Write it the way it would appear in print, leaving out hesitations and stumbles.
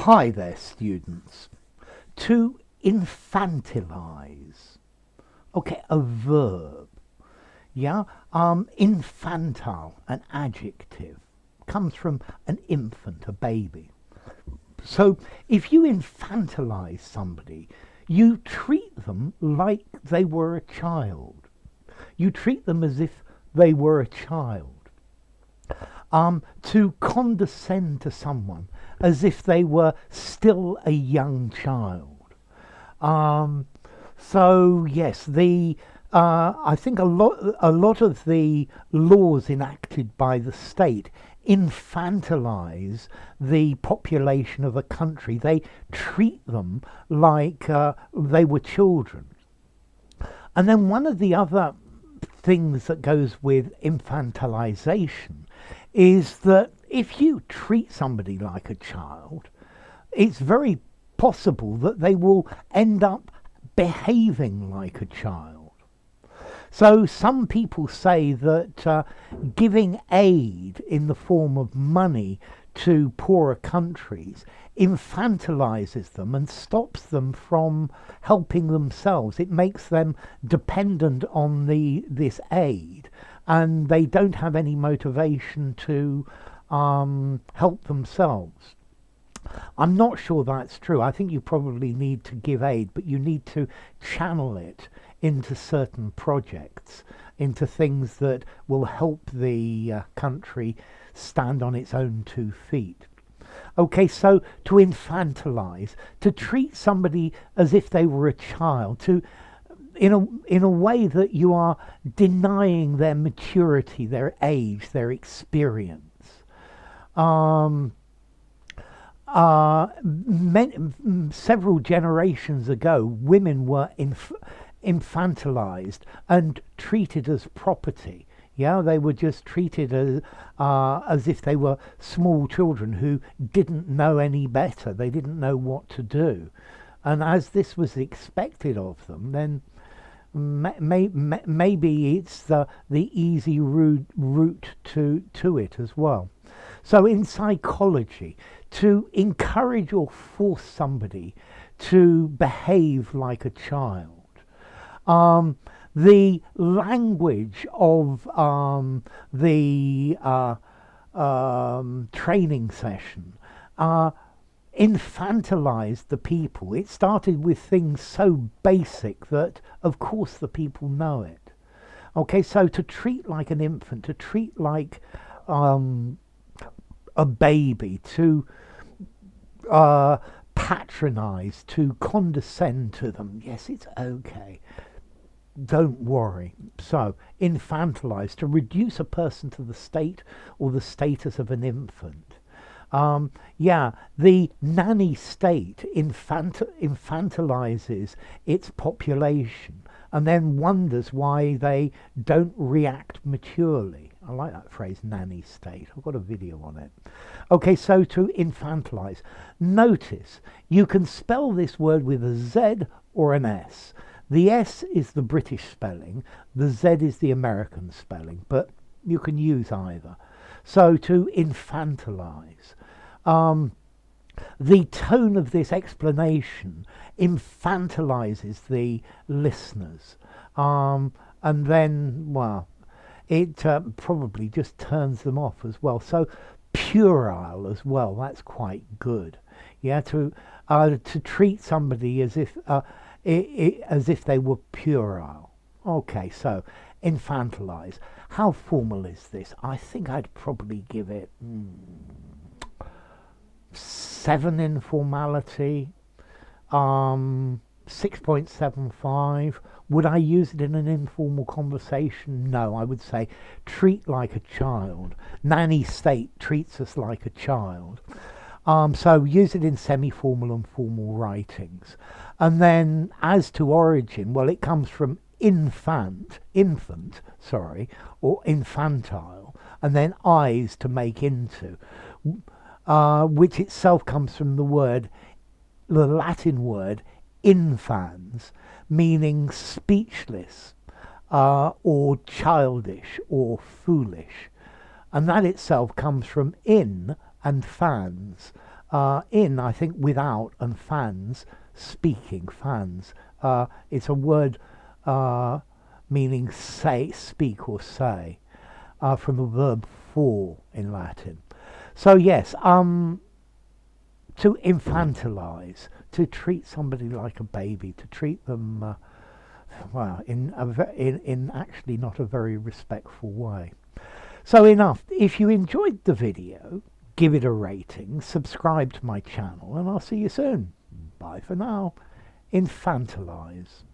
Hi there, students. To infantilize. Okay, a verb. Yeah, infantile, an adjective, comes from an infant, a baby. So if you infantilize somebody, you treat them like they were a child. You treat them as if they were a child. To condescend to someone as if they were still a young child. So yes, I think a lot of the laws enacted by the state infantilize the population of a country. They treat them like they were children. And then one of the other things that goes with infantilization is that if you treat somebody like a child, it's very possible that they will end up behaving like a child. So some people say that giving aid in the form of money to poorer countries infantilizes them and stops them from helping themselves. It makes them dependent on this aid, and they don't have any motivation to help themselves. I'm not sure that's true. I think you probably need to give aid, but you need to channel it into certain projects, into things that will help the country stand on its own 2 feet. Okay, so to infantilize, to treat somebody as if they were a child, in a way that you are denying their maturity, their age, their experience. Several generations ago, women were infantilized and treated as property. Yeah, they were just treated as if they were small children who didn't know any better. They didn't know what to do. And as this was expected of them, then maybe it's the easy route to it as well. So in psychology, to encourage or force somebody to behave like a child, the language of the training session infantilized the people. It started with things so basic that, of course, the people know it. Okay, so to treat like an infant, to treat like a baby, to patronize, to condescend to them, yes, it's okay. Don't worry. So, infantilize, to reduce a person to the state or the status of an infant. The nanny state infantilizes its population and then wonders why they don't react maturely. I like that phrase, nanny state. I've got a video on it. Okay, so to infantilize. Notice, you can spell this word with a Z or an S. The S is the British spelling, the Z is the American spelling, but you can use either. So to infantilize. The tone of this explanation infantilizes the listeners. And then, well, it probably just turns them off as well. So puerile as well, that's quite good. Yeah, to treat somebody as if they were puerile. Okay, so infantilize. How formal is this? I think I'd probably give it 7 in formality, 6.75. Would I use it in an informal conversation? No, I would say treat like a child. Nanny state treats us like a child. So use it in semi-formal and formal writings. And then as to origin, well, it comes from infant, or infantile, and then eyes to make into, which itself comes from the Latin word infans, meaning speechless, or childish, or foolish. And that itself comes from in and fans, I think, without, and fans, speaking, fans. It's a word meaning say, speak or say, from the verb for in Latin. So yes, to infantilize, to treat somebody like a baby, to treat them, well, in actually not a very respectful way. So enough. If you enjoyed the video, give it a rating, subscribe to my channel, and I'll see you soon. Bye for now. Infantilize.